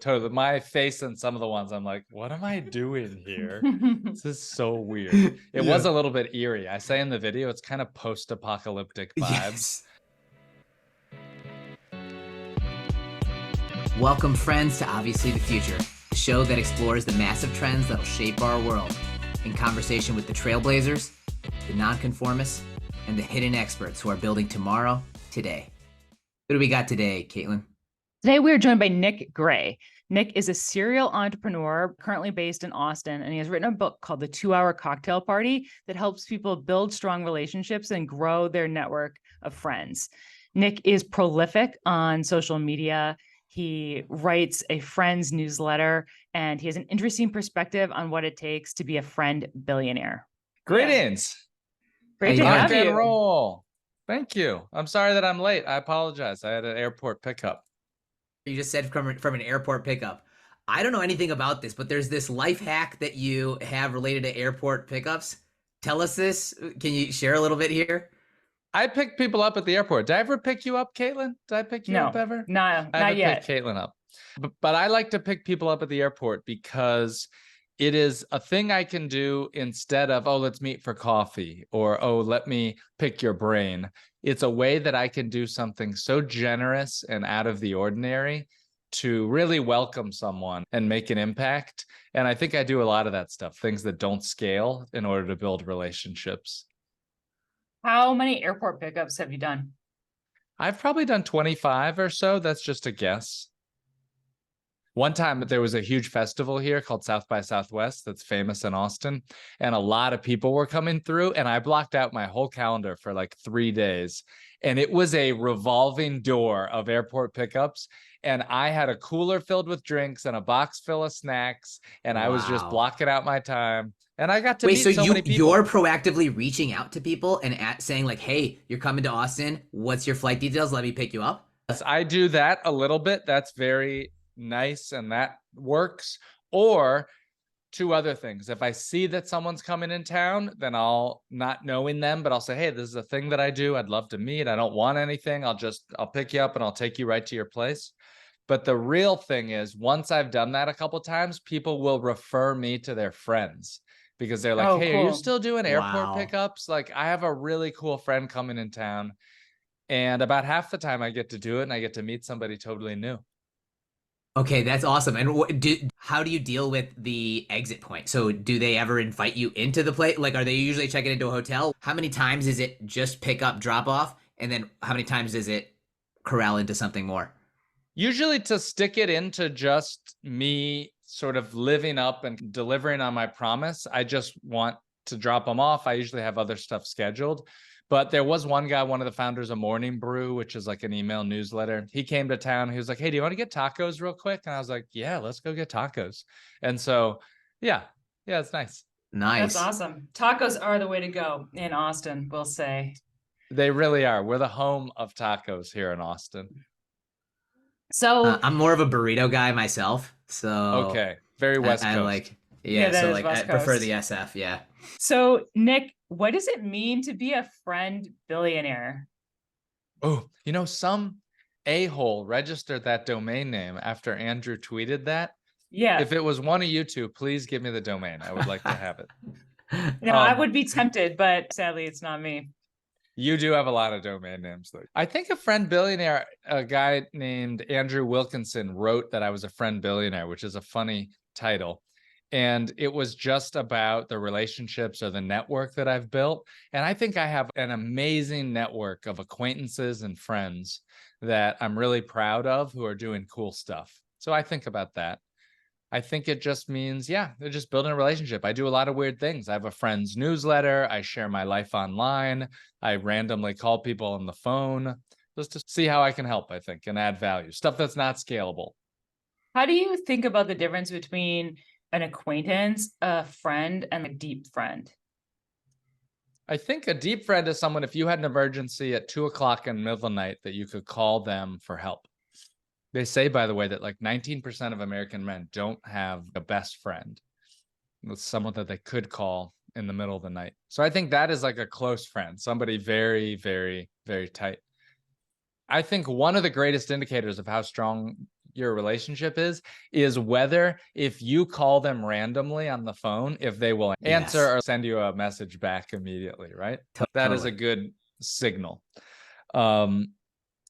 Totally. My face in some of the ones, I'm like, what am I doing here? This is so weird. It was a little bit eerie. I say in the video, it's kind of post-apocalyptic vibes. Yes. Welcome, friends, to Obviously the Future, the show that explores the massive trends that'll shape our world, in conversation with the trailblazers, the nonconformists, and the hidden experts who are building tomorrow, today. What do we got today, Caitlin? Today, we are joined by Nick Gray. Nick is a serial entrepreneur currently based in Austin, and he has written a book called The 2-Hour Cocktail Party that helps people build strong relationships and grow their network of friends. Nick is prolific on social media. He writes a friends newsletter, and he has an interesting perspective on what it takes to be a friend billionaire. Greetings. Great to have Rock and you. roll. Thank you. I'm sorry that I'm late. I apologize. I had an airport pickup. You just said from an airport pickup. I don't know anything about this, but there's this life hack that you have related to airport pickups. Tell us this. Can you share a little bit here? I pick people up at the airport. Did I ever pick you up, Caitlin? Did I pick you up ever? No, I not haven't yet. picked Caitlin up. But I like to pick people up at the airport because it is a thing I can do instead of, oh, let's meet for coffee, or, oh, let me pick your brain. It's a way that I can do something so generous and out of the ordinary to really welcome someone and make an impact. And I think I do a lot of that stuff, things that don't scale in order to build relationships. How many airport pickups have you done? I've probably done 25 or so. That's just a guess. One time there was a huge festival here called South by Southwest that's famous in Austin, and a lot of people were coming through, and I blocked out my whole calendar for like 3 days, and it was a revolving door of airport pickups, and I had a cooler filled with drinks and a box full of snacks, and I was just blocking out my time, and I got to meet so many people. You're proactively reaching out to people and saying like, hey, you're coming to Austin, what's your flight details, let me pick you up? Yes, I do that a little bit. That's very nice, and that works. Or two other things. If I see that someone's coming in town, then I'll, not knowing them, but I'll say, hey, this is a thing that I do. I'd love to meet. I don't want anything. I'll pick you up and I'll take you right to your place. But the real thing is, once I've done that a couple times, people will refer me to their friends because they're like, hey, cool. Are you still doing airport pickups? Like, I have a really cool friend coming in town. And about half the time I get to do it and I get to meet somebody totally new. Okay, that's awesome. And how do you deal with the exit point? So do they ever invite you into the place? Like, are they usually checking into a hotel? How many times is it just pick up, drop off? And then how many times is it corral into something more? Usually to stick it into just me sort of living up and delivering on my promise. I just want to drop them off. I usually have other stuff scheduled. But there was one guy, one of the founders of Morning Brew, which is like an email newsletter. He came to town. He was like, hey, do you want to get tacos real quick? And I was like, yeah, let's go get tacos. And so, yeah, it's nice. Nice. That's awesome. Tacos are the way to go in Austin, we'll say. They really are. We're the home of tacos here in Austin. So I'm more of a burrito guy myself. So okay, very West Coast. I like, so like I prefer the SF. Yeah. So Nick, what does it mean to be a friend billionaire? Oh, some a-hole registered that domain name after Andrew tweeted that. Yeah. If it was one of you two, please give me the domain. I would like to have it. I would be tempted, but sadly it's not me. You do have a lot of domain names, though. I think a friend billionaire, a guy named Andrew Wilkinson, wrote that I was a friend billionaire, which is a funny title. And it was just about the relationships or the network that I've built. And I think I have an amazing network of acquaintances and friends that I'm really proud of who are doing cool stuff. So I think about that. I think it just means, they're just building a relationship. I do a lot of weird things. I have a friend's newsletter. I share my life online. I randomly call people on the phone just to see how I can help, I think, and add value. Stuff that's not scalable. How do you think about the difference between an acquaintance, a friend, and a deep friend? I think a deep friend is someone, if you had an emergency at 2 o'clock in the middle of the night, that you could call them for help. They say, by the way, that like 19% of American men don't have a best friend. It's someone that they could call in the middle of the night. So I think that is like a close friend, somebody very, very, very tight. I think one of the greatest indicators of how strong your relationship is whether if you call them randomly on the phone, if they will answer Yes. or send you a message back immediately, right? That is a Totally. good signal. And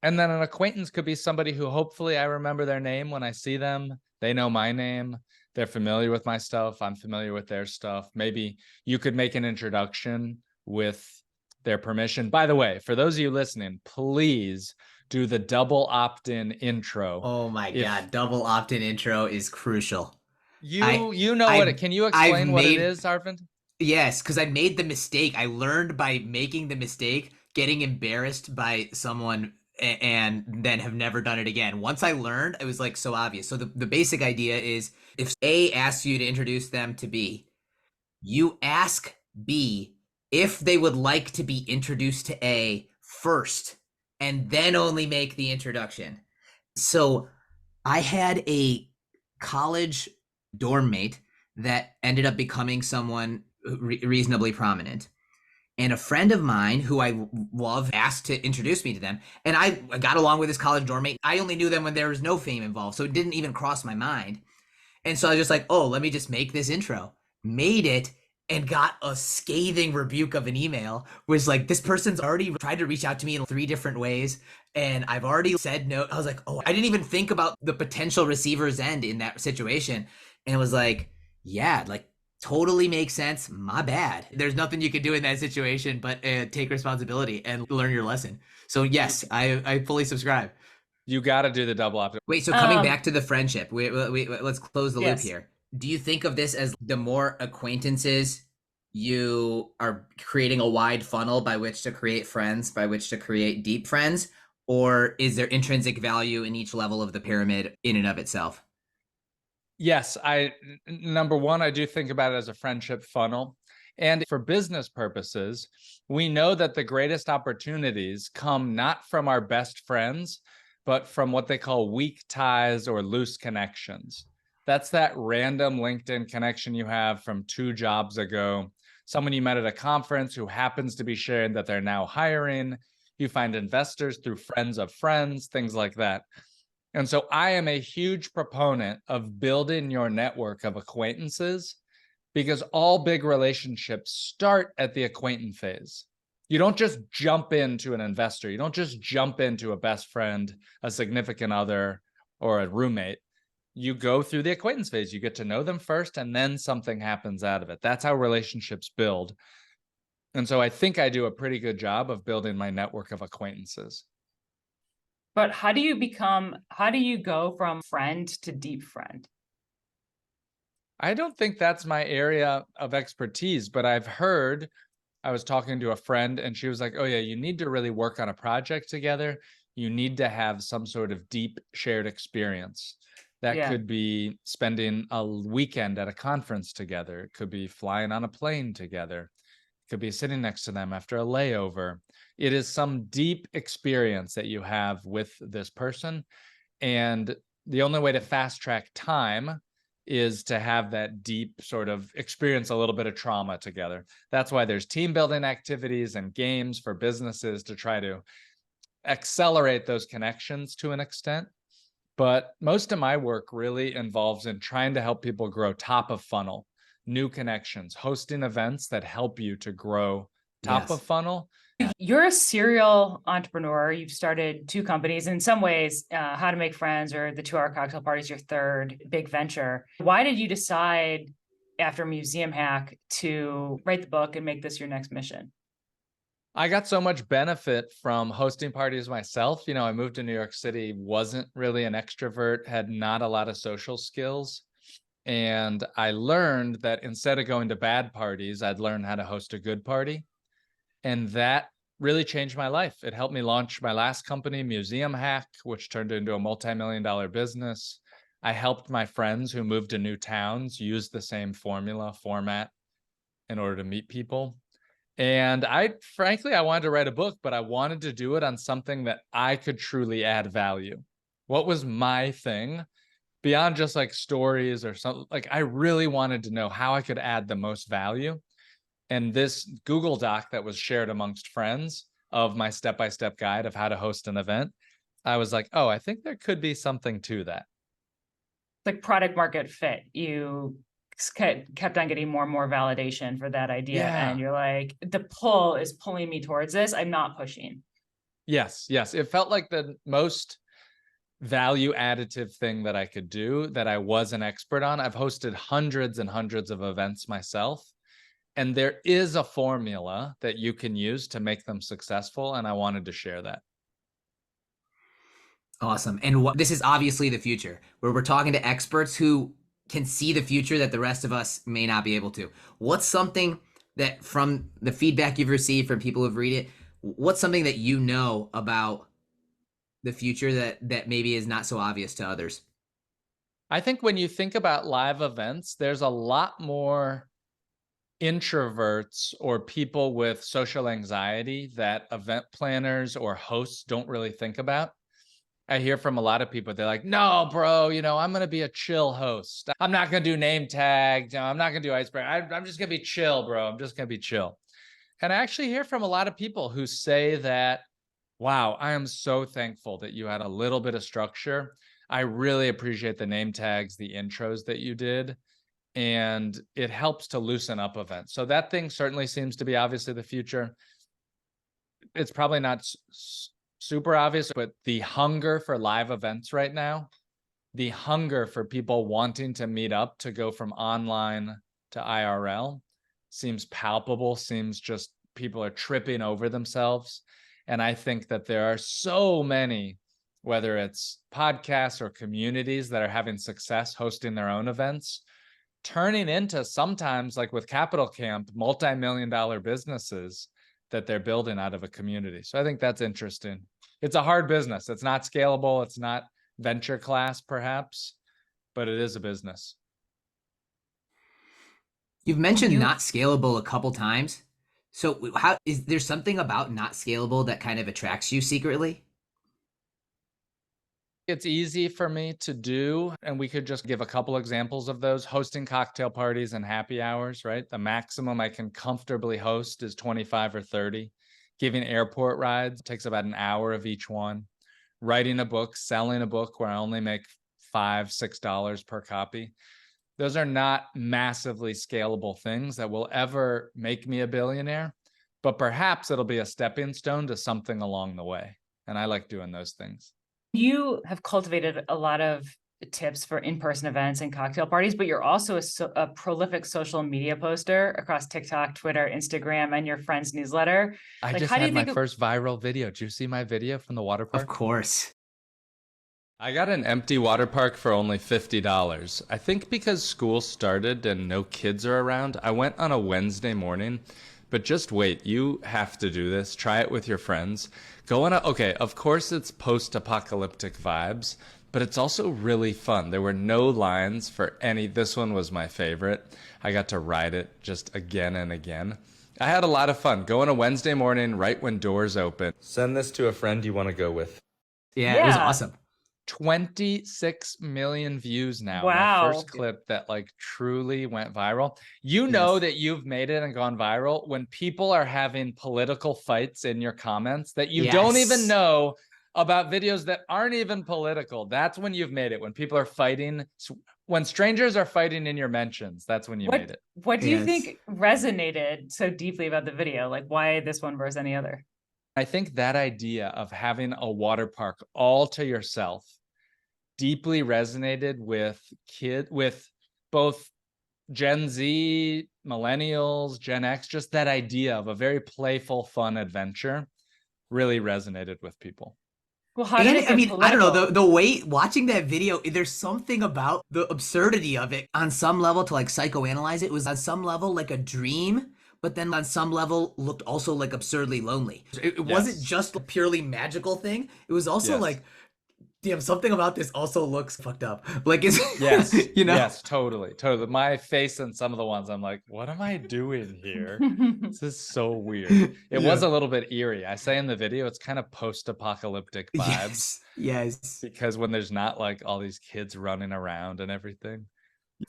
then an acquaintance could be somebody who hopefully I remember their name when I see them. They know my name. They're familiar with my stuff. I'm familiar with their stuff. Maybe you could make an introduction with their permission. By the way, for those of you listening, please do the double opt-in intro. Oh my If God, double opt-in intro is crucial. you know what I've it, can you I've explain what it made is, Arvind? Yes, because I made the mistake. I learned by making the mistake, getting embarrassed by someone, and then have never done it again. Once I learned, it was like so obvious. So the basic idea is if A asks you to introduce them to B, you ask B if they would like to be introduced to A first, and then only make the introduction. So I had a college dorm mate that ended up becoming someone reasonably prominent. And a friend of mine who I love asked to introduce me to them. And I got along with this college dorm mate. I only knew them when there was no fame involved. So it didn't even cross my mind. And so I was just like, oh, let me just make this intro. Made it and got a scathing rebuke of an email. Was like, this person's already tried to reach out to me in 3 different ways. And I've already said no. I was like, oh, I didn't even think about the potential receiver's end in that situation. And it was like, yeah, like totally makes sense. My bad. There's nothing you can do in that situation but take responsibility and learn your lesson. So yes, I fully subscribe. You got to do the double opt-in. Wait, so coming back to the friendship, let's close the loop Yes. here. Do you think of this as the more acquaintances you are creating a wide funnel by which to create friends, by which to create deep friends, or is there intrinsic value in each level of the pyramid in and of itself? Yes, number one, I do think about it as a friendship funnel. And for business purposes, we know that the greatest opportunities come not from our best friends, but from what they call weak ties or loose connections. That's that random LinkedIn connection you have from 2 jobs ago, someone you met at a conference who happens to be sharing that they're now hiring. You find investors through friends of friends, things like that. And so I am a huge proponent of building your network of acquaintances because all big relationships start at the acquaintance phase. You don't just jump into an investor. You don't just jump into a best friend, a significant other, or a roommate. You go through the acquaintance phase. You get to know them first, and then something happens out of it. That's how relationships build. And so I think I do a pretty good job of building my network of acquaintances. But how do you go from friend to deep friend? I don't think that's my area of expertise, but I've heard, I was talking to a friend and she was like, oh yeah, you need to really work on a project together. You need to have some sort of deep shared experience. That Yeah. could be spending a weekend at a conference together. It could be flying on a plane together. It could be sitting next to them after a layover. It is some deep experience that you have with this person. And the only way to fast track time is to have that deep sort of experience a little bit of trauma together. That's why there's team building activities and games for businesses to try to accelerate those connections to an extent. But most of my work really involves in trying to help people grow top of funnel, new connections, hosting events that help you to grow top of funnel. You're a serial entrepreneur. You've started 2 companies. In some ways, How to Make Friends or the 2-Hour Cocktail Party is your third big venture. Why did you decide after Museum Hack to write the book and make this your next mission? I got so much benefit from hosting parties myself. You know, I moved to New York City, wasn't really an extrovert, had not a lot of social skills. And I learned that instead of going to bad parties, I'd learn how to host a good party. And that really changed my life. It helped me launch my last company, Museum Hack, which turned into a multi-million-dollar business. I helped my friends who moved to new towns use the same format in order to meet people. And frankly, I wanted to write a book, but I wanted to do it on something that I could truly add value. What was my thing beyond just like stories or something? Like I really wanted to know how I could add the most value. And this Google Doc that was shared amongst friends of my step-by-step guide of how to host an event, I was like, oh, I think there could be something to that. like product market fit. You kept on getting more and more validation for that idea. Yeah. And you're like, the pull is pulling me towards this. I'm not pushing. Yes. It felt like the most value additive thing that I could do that I was an expert on. I've hosted hundreds and hundreds of events myself. And there is a formula that you can use to make them successful. And I wanted to share that. Awesome. And this is obviously the future, where we're talking to experts who can see the future that the rest of us may not be able to. What's something that, from the feedback you've received from people who've read it, what's something that you know about the future that maybe is not so obvious to others? I think when you think about live events, there's a lot more introverts or people with social anxiety that event planners or hosts don't really think about. I hear from a lot of people, they're like, no, bro, I'm going to be a chill host. I'm not going to do name tags. I'm not going to do icebreaker. I'm just going to be chill, bro. I'm just going to be chill. And I actually hear from a lot of people who say that, wow, I am so thankful that you had a little bit of structure. I really appreciate the name tags, the intros that you did. And it helps to loosen up events. So that thing certainly seems to be obviously the future. It's probably not super obvious, but the hunger for live events right now, the hunger for people wanting to meet up to go from online to IRL seems palpable, seems just people are tripping over themselves. And I think that there are so many, whether it's podcasts or communities that are having success hosting their own events, turning into sometimes, like with Capital Camp, multi-million-dollar businesses that they're building out of a community. So I think that's interesting. It's a hard business. It's not scalable. It's not venture class, perhaps, but it is a business. You've mentioned not scalable a couple times. So how is there something about not scalable that kind of attracts you secretly? It's easy for me to do, and we could just give a couple examples of those. Hosting cocktail parties and happy hours, right? The maximum I can comfortably host is 25 or 30. Giving airport rides takes about an hour of each one. Writing a book, selling a book where I only make $5, $6 per copy. Those are not massively scalable things that will ever make me a billionaire, but perhaps it'll be a stepping stone to something along the way. And I like doing those things. You have cultivated a lot of tips for in-person events and cocktail parties, but you're also a prolific social media poster across TikTok, Twitter, Instagram, and your friend's newsletter. I just had my first viral video. Did you see my video from the water park? Of course. I got an empty water park for only $50. I think because school started and no kids are around, I went on a Wednesday morning. But just wait, you have to do this. Try it with your friends. Go on okay, of course it's post-apocalyptic vibes, but it's also really fun. There were no lines for any. This one was my favorite. I got to ride it just again and again. I had a lot of fun. Go on a Wednesday morning right when doors open. Send this to a friend you want to go with. Yeah, it was awesome. 26 million views now. Wow. My first clip that like truly went viral. You know that you've made it and gone viral when people are having political fights in your comments that you don't even know about, videos that aren't even political. That's when you've made it. When people are fighting, when strangers are fighting in your mentions, that's when you made it. What do you think resonated so deeply about the video? Like, why this one versus any other? I think that idea of having a water park all to yourself deeply resonated with both Gen Z, millennials, Gen X. Just that idea of a very playful, fun adventure really resonated with people. Well, how did it I don't know, the way watching that video, there's something about the absurdity of it. On some level, to like psychoanalyze it, was on some level like a dream, but then on some level looked also like absurdly lonely. It wasn't just a purely magical thing. It was also like, damn, something about this also looks fucked up. Like, it's, Yes, totally. My face in some of the ones, I'm like, what am I doing here? This is so weird. It was a little bit eerie. I say in the video, it's kind of post-apocalyptic vibes. Yes. Because when there's not like all these kids running around and everything.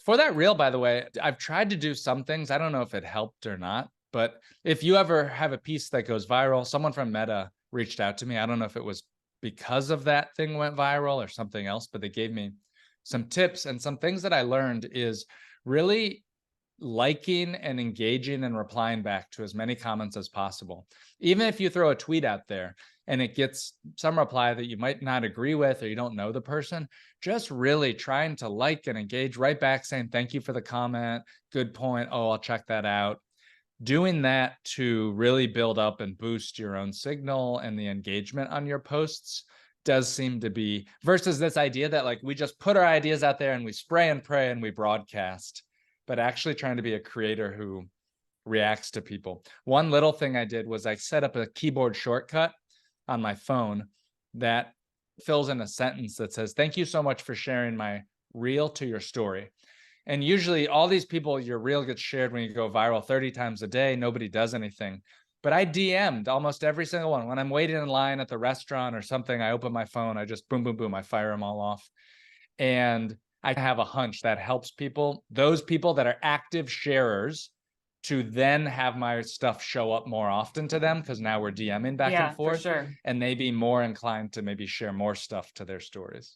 For that reel, by the way, I've tried to do some things. I don't know if it helped or not, but if you ever have a piece that goes viral, someone from Meta reached out to me. I don't know if it was because of that thing went viral or something else, but they gave me some tips and some things that I learned is really liking and engaging and replying back to as many comments as possible. Even if you throw a tweet out there and it gets some reply that you might not agree with or you don't know the person, just really trying to like and engage right back, saying, thank you for the comment. Good point. Oh, I'll check that out. Doing that to really build up and boost your own signal and the engagement on your posts does seem to be, versus this idea that like we just put our ideas out there and we spray and pray and we broadcast, but actually trying to be a creator who reacts to people. One little thing I did was I set up a keyboard shortcut on my phone that fills in a sentence that says, thank you so much for sharing my reel to your story. And usually all these people, your reel gets shared when you go viral 30 times a day. Nobody does anything. But I DM'd almost every single one. When I'm waiting in line at the restaurant or something, I open my phone, I just boom, boom, boom, I fire them all off. And I have a hunch that helps people, those people that are active sharers, to then have my stuff show up more often to them, because now we're DMing back and forth. For sure. And they be more inclined to maybe share more stuff to their stories.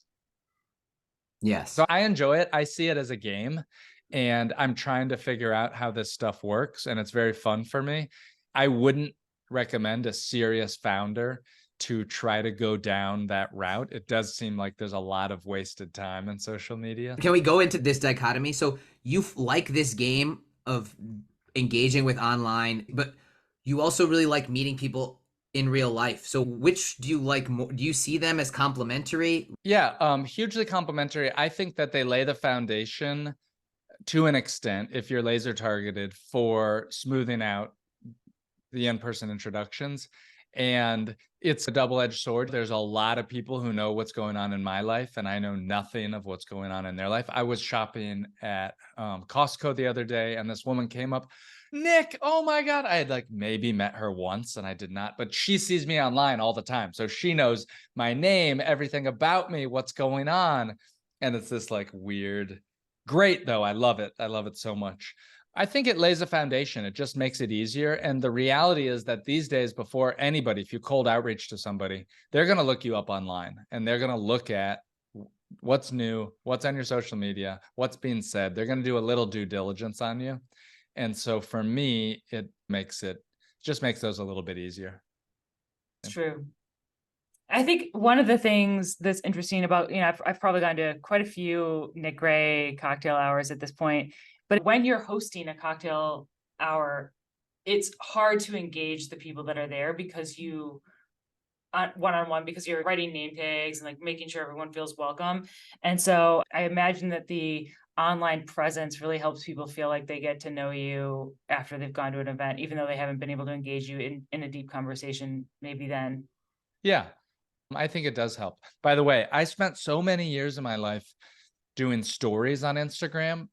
Yes. So I enjoy it. I see it as a game, and I'm trying to figure out how this stuff works, and it's very fun for me. I wouldn't recommend a serious founder to try to go down that route. It does seem like there's a lot of wasted time in social media. Can we go into this dichotomy? So you like this game of engaging with online, but you also really like meeting people in real life. So which do you like more? Do you see them as complementary? Yeah, hugely complementary. I think that they lay the foundation to an extent, if you're laser targeted, for smoothing out the in-person introductions. And it's a double-edged sword. There's a lot of people who know what's going on in my life, and I know nothing of what's going on in their life. I was shopping at Costco the other day, and this woman came up, Nick, oh my God. I had like maybe met her once and I did not, but she sees me online all the time. So she knows my name, everything about me, what's going on. And it's this like weird, great though. I love it. I love it so much. I think it lays a foundation. It just makes it easier. And the reality is that these days, before anybody, if you cold outreach to somebody, they're going to look you up online and they're going to look at what's new, what's on your social media, what's being said. They're going to do a little due diligence on you. And so for me, it just makes those a little bit easier. It's true. I think one of the things that's interesting about, I've probably gone to quite a few Nick Gray cocktail hours at this point, but when you're hosting a cocktail hour, it's hard to engage the people that are there because you one-on-one, because you're writing name tags and like making sure everyone feels welcome. And so I imagine that the online presence really helps people feel like they get to know you after they've gone to an event, even though they haven't been able to engage you in a deep conversation maybe then. Yeah, I think it does help. By the way, I spent so many years of my life doing stories on Instagram,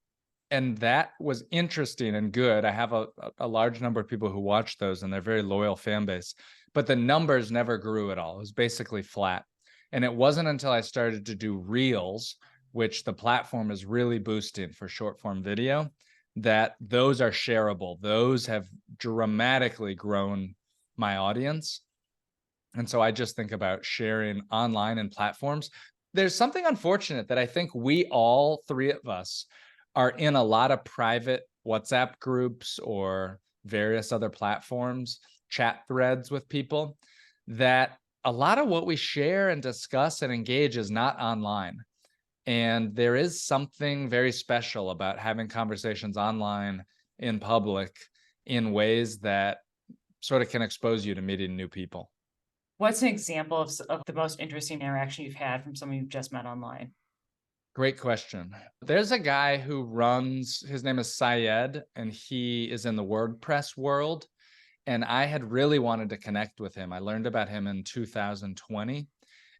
and that was interesting and good. I have a large number of people who watch those, and they're very loyal fan base, but the numbers never grew at all. It was basically flat. And it wasn't until I started to do reels, which the platform is really boosting for short form video, that those are shareable. Those have dramatically grown my audience. And so I just think about sharing online and platforms. There's something unfortunate that I think we all three of us are in a lot of private WhatsApp groups or various other platforms, chat threads with people, that a lot of what we share and discuss and engage is not online. And there is something very special about having conversations online in public in ways that sort of can expose you to meeting new people. What's an example of the most interesting interaction you've had from someone you've just met online? Great question. There's a guy who runs, his name is Syed, and he is in the WordPress world. And I had really wanted to connect with him. I learned about him in 2020,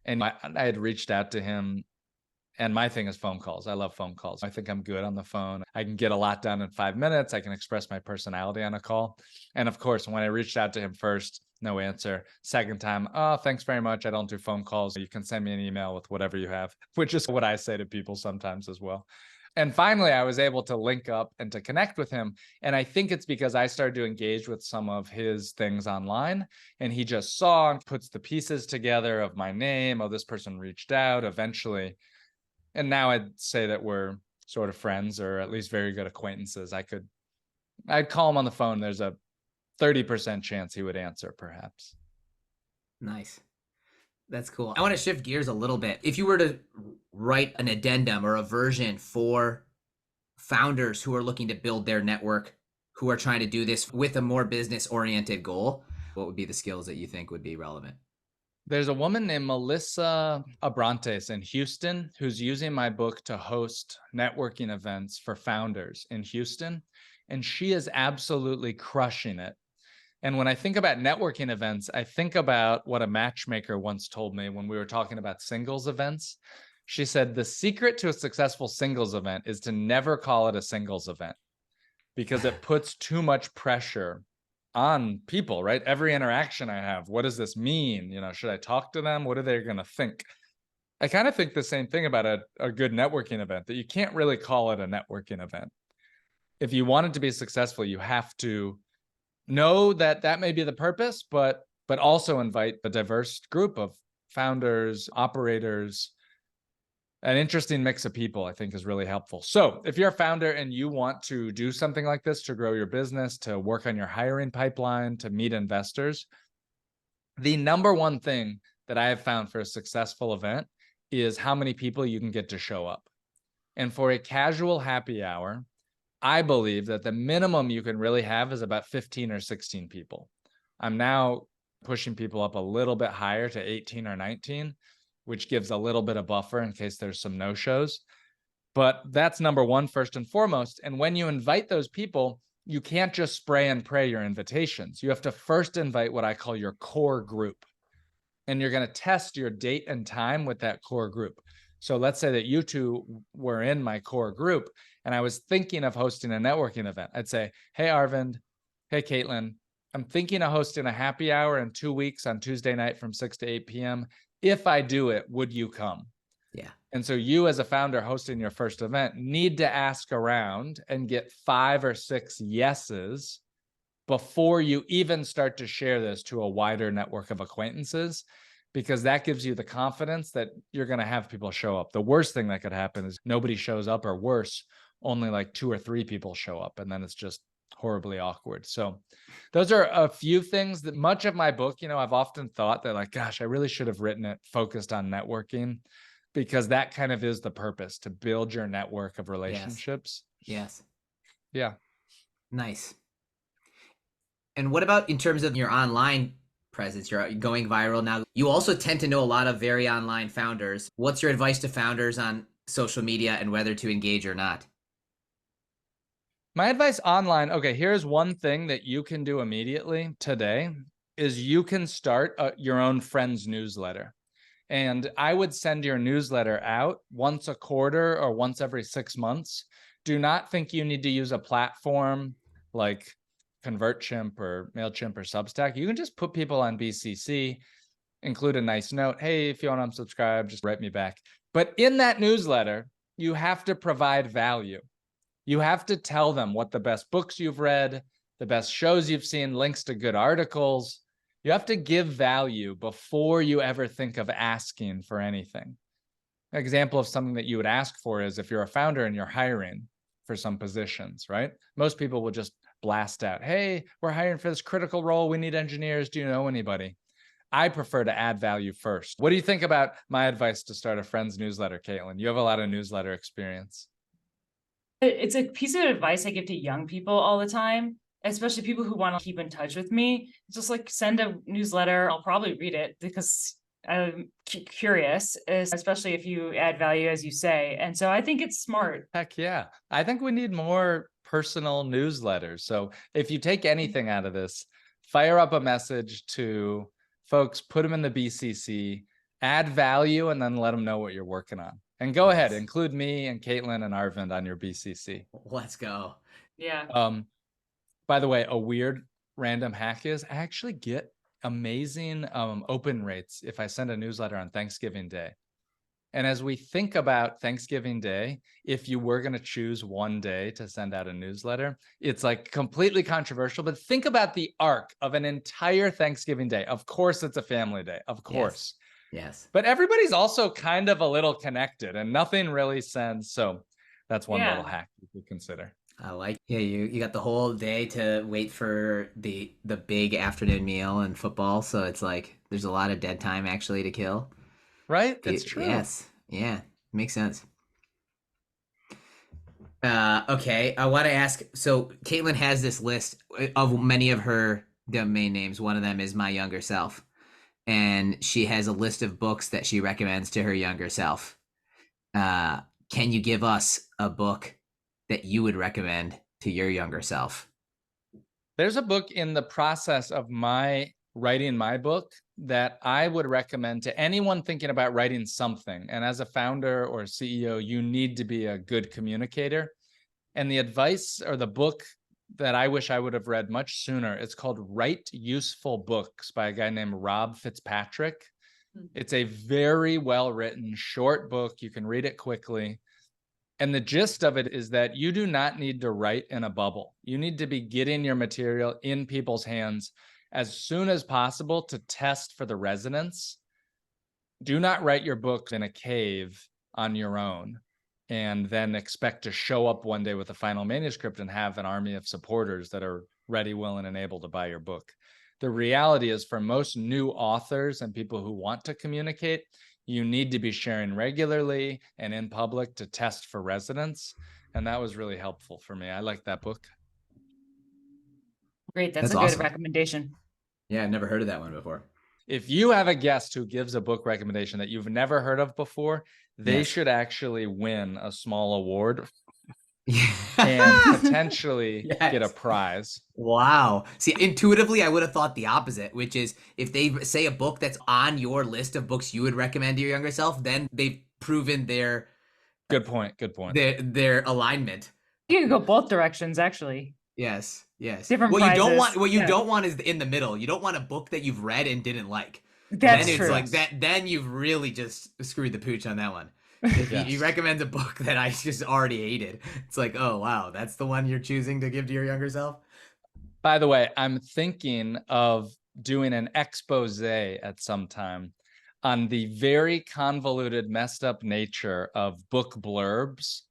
and I had reached out to him. And my thing is phone calls. I love phone calls. I think I'm good on the phone. I can get a lot done in 5 minutes. I can express my personality on a call. And of course, when I reached out to him first, no answer. Second time, oh, thanks very much. I don't do phone calls. You can send me an email with whatever you have, which is what I say to people sometimes as well. And finally, I was able to link up and to connect with him. And I think it's because I started to engage with some of his things online. And he just saw and puts the pieces together of my name. Oh, this person reached out. Eventually, And now I'd say that we're sort of friends, or at least very good acquaintances. I'd call him on the phone. There's a 30% chance he would answer, perhaps. Nice. That's cool. I want to shift gears a little bit. If you were to write an addendum or a version for founders who are looking to build their network, who are trying to do this with a more business-oriented goal, what would be the skills that you think would be relevant? There's a woman named Melissa Abrantes in Houston who's using my book to host networking events for founders in Houston, and she is absolutely crushing it. And when I think about networking events, I think about what a matchmaker once told me when we were talking about singles events. She said, the secret to a successful singles event is to never call it a singles event, because it puts too much pressure on people, right? Every interaction I have, what does this mean? Should I talk to them? What are they going to think? I kind of think the same thing about a good networking event, that you can't really call it a networking event. If you want it to be successful, you have to know that may be the purpose, but also invite a diverse group of founders, operators. An interesting mix of people, I think, is really helpful. So if you're a founder and you want to do something like this to grow your business, to work on your hiring pipeline, to meet investors, the number one thing that I have found for a successful event is how many people you can get to show up. And for a casual happy hour, I believe that the minimum you can really have is about 15 or 16 people. I'm now pushing people up a little bit higher to 18 or 19, which gives a little bit of buffer in case there's some no-shows. But that's number one, first and foremost. And when you invite those people, you can't just spray and pray your invitations. You have to first invite what I call your core group. And you're going to test your date and time with that core group. So let's say that you two were in my core group and I was thinking of hosting a networking event. I'd say, hey, Arvind, hey, Caitlin, I'm thinking of hosting a happy hour in 2 weeks on Tuesday night from 6 to 8 p.m. If I do it, would you come? Yeah. And so you, as a founder hosting your first event, need to ask around and get 5 or 6 yeses before you even start to share this to a wider network of acquaintances, because that gives you the confidence that you're going to have people show up. The worst thing that could happen is nobody shows up, or worse, only like 2 or 3 people show up, and then it's just horribly awkward. So those are a few things that much of my book, I've often thought that, like, gosh, I really should have written it focused on networking, because that kind of is the purpose, to build your network of relationships. Yes. Yeah. Nice. And what about in terms of your online presence? You're going viral now. You also tend to know a lot of very online founders. What's your advice to founders on social media and whether to engage or not? My advice online, okay, here's one thing that you can do immediately today, is you can start your own friends newsletter. And I would send your newsletter out once a quarter or once every 6 months. Do not think you need to use a platform like ConvertChimp or MailChimp or Substack. You can just put people on BCC, include a nice note. Hey, if you want to unsubscribe, just write me back. But in that newsletter, you have to provide value. You have to tell them what the best books you've read, the best shows you've seen, links to good articles. You have to give value before you ever think of asking for anything. An example of something that you would ask for is if you're a founder and you're hiring for some positions, right? Most people will just blast out, hey, we're hiring for this critical role. We need engineers. Do you know anybody? I prefer to add value first. What do you think about my advice to start a friends newsletter, Caitlin? You have a lot of newsletter experience. It's a piece of advice I give to young people all the time, especially people who want to keep in touch with me. It's just like, send a newsletter. I'll probably read it because I'm curious, especially if you add value, as you say. And so I think it's smart. Heck yeah. I think we need more personal newsletters. So if you take anything out of this, fire up a message to folks, put them in the BCC, add value, and then let them know what you're working on. And go ahead, include me and Caitlin and Arvind on your BCC. Let's go. Yeah. By the way, a weird random hack is I actually get amazing open rates if I send a newsletter on Thanksgiving Day. And as we think about Thanksgiving Day, if you were going to choose one day to send out a newsletter, it's like completely controversial, but think about the arc of an entire Thanksgiving Day. Of course, it's a family day. Of course. Yes. But everybody's also kind of a little connected and nothing really sends. So that's one little Yeah. hack you could consider. I like. Yeah, you got the whole day to wait for the big afternoon meal and football, so it's like there's a lot of dead time actually to kill. Right? It's true. Yes. Yeah. Makes sense. Okay, I want to ask. So Caitlin has this list of many of her domain names. One of them is My Younger Self, and she has a list of books that she recommends to her younger self. Uh, can you give us a book that you would recommend to your younger self? There's a book in the process of my writing my book that I would recommend to anyone thinking about writing something. And as a founder or CEO, you need to be a good communicator. And the advice or the book that I wish I would have read much sooner, it's called Write Useful Books by a guy named Rob Fitzpatrick. It's a very well-written, short book. You can read it quickly. And the gist of it is that you do not need to write in a bubble. You need to be getting your material in people's hands as soon as possible to test for the resonance. Do not write your book in a cave on your own and then expect to show up one day with a final manuscript and have an army of supporters that are ready, willing, and able to buy your book. The reality is, for most new authors and people who want to communicate, you need to be sharing regularly and in public to test for resonance. And that was really helpful for me. I like that book. Great. That's That's a good awesome. recommendation. Yeah, I've never heard of that one before. If you have a guest who gives a book recommendation that you've never heard of before, they Yes. should actually win a small award Yeah. and potentially get a Yes. prize. Wow. See, intuitively, I would have thought the opposite, which is if they say a book that's on your list of books you would recommend to your younger self, then they've proven their Good point. Good point. their alignment. You can go both directions, actually. Yes, yes. Different What you don't prizes. want, what you Yeah. don't want is in the middle. You don't want a book that you've read and didn't like. That's Then it's true. like that. Then you've really just screwed the pooch on that one. If Yes. he recommends a book that I just already hated, it's like, oh wow, that's the one you're choosing to give to your younger self. By the way, I'm thinking of doing an expose at some time on the very convoluted, messed up nature of book blurbs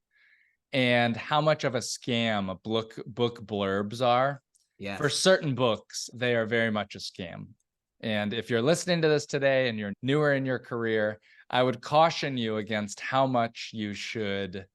and how much of a scam book blurbs are. Yes. For certain books, they are very much a scam. And if you're listening to this today and you're newer in your career, I would caution you against how much you should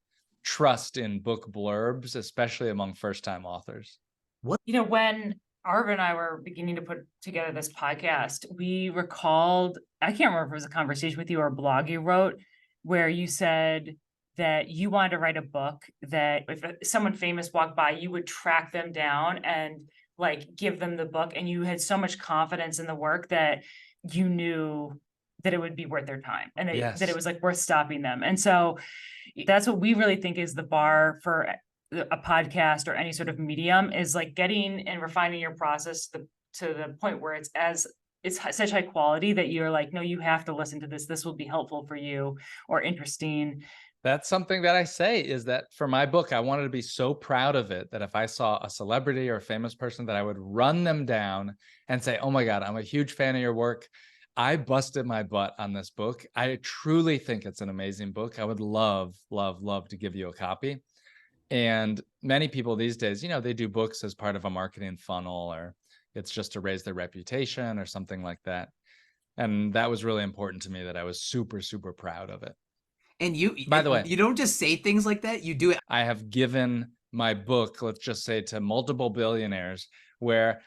trust in book blurbs, especially among first-time authors. When Arva and I were beginning to put together this podcast, we recalled, I can't remember if it was a conversation with you or a blog you wrote, where you said that you wanted to write a book that if someone famous walked by, you would track them down and like give them the book. And you had so much confidence in the work that you knew that it would be worth their time and Yes. that it was like worth stopping them. And so that's what we really think is the bar for a podcast or any sort of medium, is like getting and refining your process to the point where it's such high quality that you're like, no, you have to listen to this. This will be helpful for you or interesting. That's something that I say, is that for my book, I wanted to be so proud of it that if I saw a celebrity or a famous person, that I would run them down and say, oh my God, I'm a huge fan of your work. I busted my butt on this book. I truly think it's an amazing book. I would love, love, love to give you a copy. And many people these days, they do books as part of a marketing funnel, or it's just to raise their reputation or something like that. And that was really important to me, that I was super, super proud of it. And by the way, you don't just say things like that. You do it. I have given my book, let's just say, to multiple billionaires, where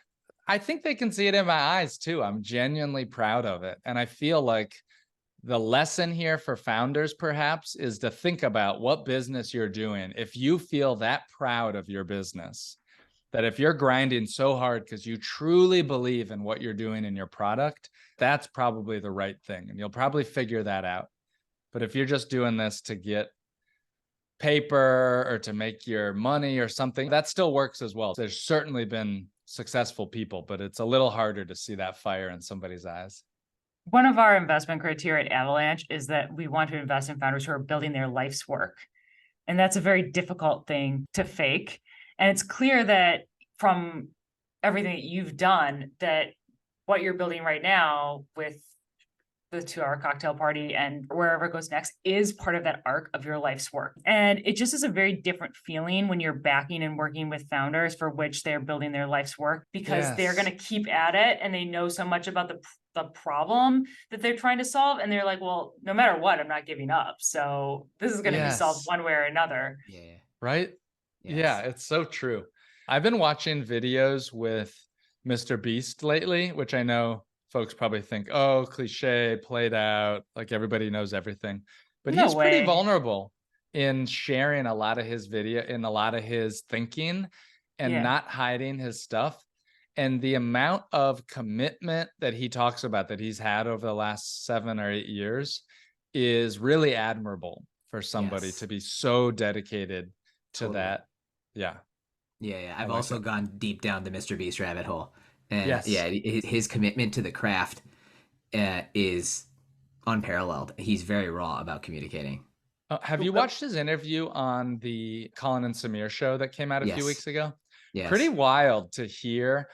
I think they can see it in my eyes too. I'm genuinely proud of it. And I feel like the lesson here for founders perhaps is to think about what business you're doing. If you feel that proud of your business, that if you're grinding so hard because you truly believe in what you're doing in your product, that's probably the right thing. And you'll probably figure that out. But if you're just doing this to get paper or to make your money or something, that still works as well. There's certainly been successful people, but it's a little harder to see that fire in somebody's eyes. One of our investment criteria at Avalanche is that we want to invest in founders who are building their life's work. And that's a very difficult thing to fake. And it's clear that from everything that you've done, that what you're building right now with the 2 hour cocktail party and wherever it goes next is part of that arc of your life's work. And it just is a very different feeling when you're backing and working with founders for which they're building their life's work, because they're going to keep at it and they know so much about the problem that they're trying to solve. And they're like, well, no matter what, I'm not giving up. So this is going to be solved one way or another. Yeah. Right? Yes. Yeah, it's so true. I've been watching videos with Mr. Beast lately, which I know folks probably think, oh, cliche, played out, like everybody knows everything. But No he's pretty way. vulnerable in sharing a lot of his video and a lot of his thinking and not hiding his stuff. And the amount of commitment that he talks about that he's had over the last 7 or 8 years is really admirable for somebody to be so dedicated to that. Yeah. Yeah. I've also gone deep down the Mr. Beast rabbit hole. And his commitment to the craft is unparalleled. He's very raw about communicating. Have you watched his interview on the Colin and Samir show that came out a few weeks ago? Yes. Pretty wild to hear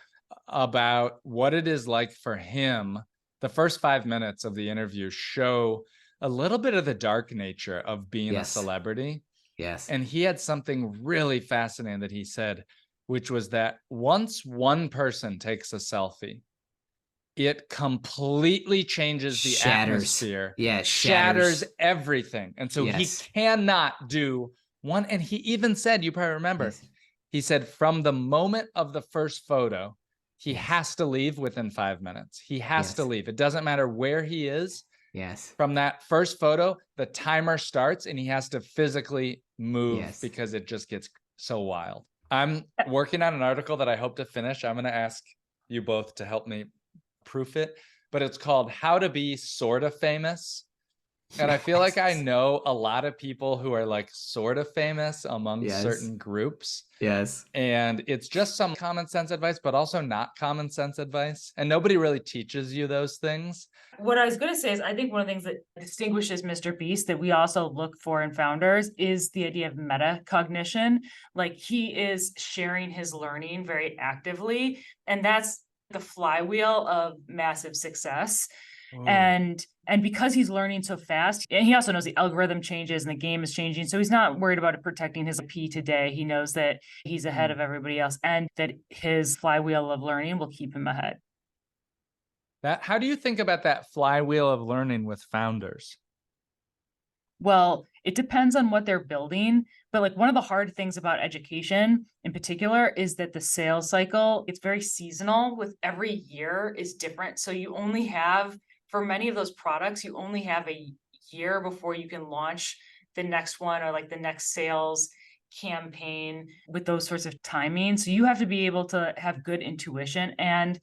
about what it is like for him. The first 5 minutes of the interview show a little bit of the dark nature of being a celebrity. Yes. And he had something really fascinating that he said, which was that once one person takes a selfie, it completely changes the atmosphere. Yeah, shatters everything. And so he cannot do one. And he even said, you probably remember, he said from the moment of the first photo, he has to leave within 5 minutes. He has to leave. It doesn't matter where he is. Yes. From that first photo, the timer starts and he has to physically move because it just gets so wild. I'm working on an article that I hope to finish. I'm going to ask you both to help me proof it, but it's called How to Be Sort of Famous. And I feel like I know a lot of people who are like sort of famous among certain groups. Yes. And it's just some common sense advice, but also not common sense advice. And nobody really teaches you those things. What I was going to say is I think one of the things that distinguishes Mr. Beast that we also look for in founders is the idea of metacognition. Like he is sharing his learning very actively. And that's the flywheel of massive success. And because he's learning so fast, and he also knows the algorithm changes and the game is changing. So he's not worried about protecting his IP today. He knows that he's ahead of everybody else and that his flywheel of learning will keep him ahead. How do you think about that flywheel of learning with founders? Well, it depends on what they're building, but like one of the hard things about education in particular is that the sales cycle, it's very seasonal. With every year is different. So you only have, for many of those products, you only have a year before you can launch the next one or like the next sales campaign with those sorts of timing. So you have to be able to have good intuition and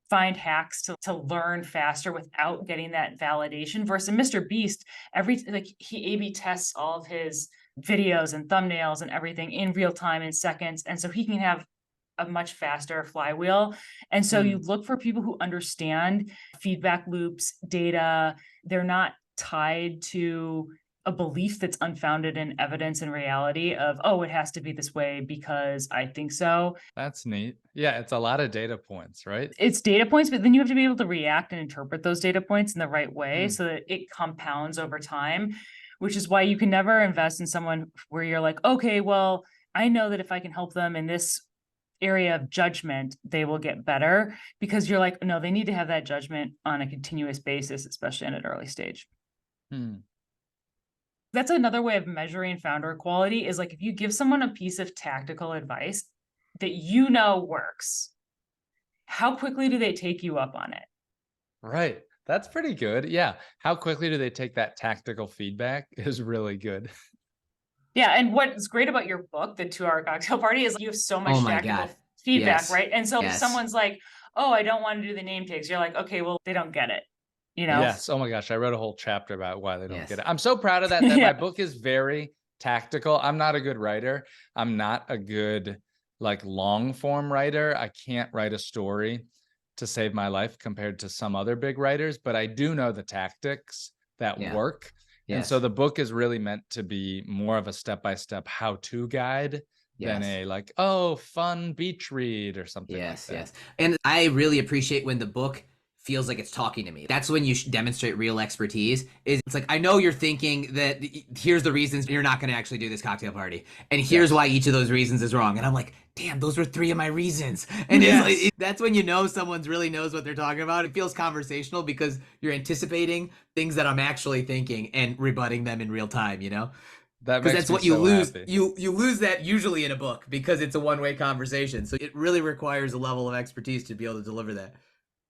find hacks to learn faster without getting that validation. Versus Mr. Beast, he A/B tests all of his videos and thumbnails and everything in real time in seconds. And so he can have a much faster flywheel. And so you look for people who understand feedback loops, data. They're not tied to a belief that's unfounded in evidence and reality of, oh, it has to be this way because I think so. That's neat. Yeah, it's a lot of data points, right? It's data points, but then you have to be able to react and interpret those data points in the right way so that it compounds over time, which is why you can never invest in someone where you're like, okay, well, I know that if I can help them in this area of judgment, they will get better, because you're like, no, they need to have that judgment on a continuous basis, especially in an early stage. That's another way of measuring founder quality is like if you give someone a piece of tactical advice that you know works, how quickly do they take you up on it? Right. That's pretty good. Yeah. How quickly do they take that tactical feedback is really good. Yeah. And what's great about your book, The 2 Hour Cocktail Party, is you have so much tactical feedback, right? And so if someone's like, oh, I don't want to do the name tags, you're like, okay, well, they don't get it. You know? Yes. Oh my gosh. I wrote a whole chapter about why they don't get it. I'm so proud of that. My book is very tactical. I'm not a good writer. I'm not a good like long form writer. I can't write a story to save my life compared to some other big writers, but I do know the tactics that work. And so the book is really meant to be more of a step-by-step how-to guide than a like, oh, fun beach read or something like that. And I really appreciate when the book feels like it's talking to me. That's when you demonstrate real expertise. It's like, I know you're thinking that here's the reasons you're not going to actually do this cocktail party, and here's why each of those reasons is wrong. And I'm like, damn, those were 3 of my reasons. And that's when you know someone's really knows what they're talking about. It feels conversational because you're anticipating things that I'm actually thinking and rebutting them in real time, you know? Because that's what you lose. Happy. You lose that usually in a book because it's a one-way conversation. So it really requires a level of expertise to be able to deliver that.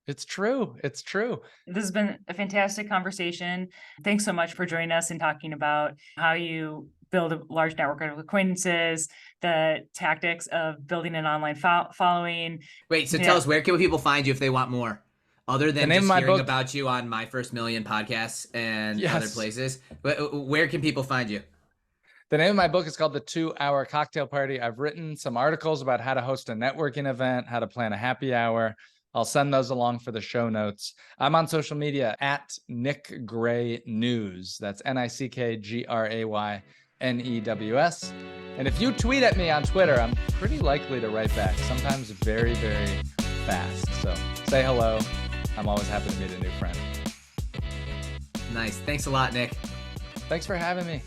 It's true. It's true. This has been a fantastic conversation. Thanks so much for joining us and talking about how you build a large network of acquaintances, the tactics of building an online following. Wait, so tell us, where can people find you if they want more? Other than just hearing about you on My First Million podcasts and other places. But where can people find you? The name of my book is called The 2-Hour Cocktail Party. I've written some articles about how to host a networking event, how to plan a happy hour. I'll send those along for the show notes. I'm on social media at Nick Gray News. That's NickGrayNews. And if you tweet at me on Twitter, I'm pretty likely to write back, sometimes very, very fast. So say hello. I'm always happy to meet a new friend. Nice. Thanks a lot, Nick. Thanks for having me.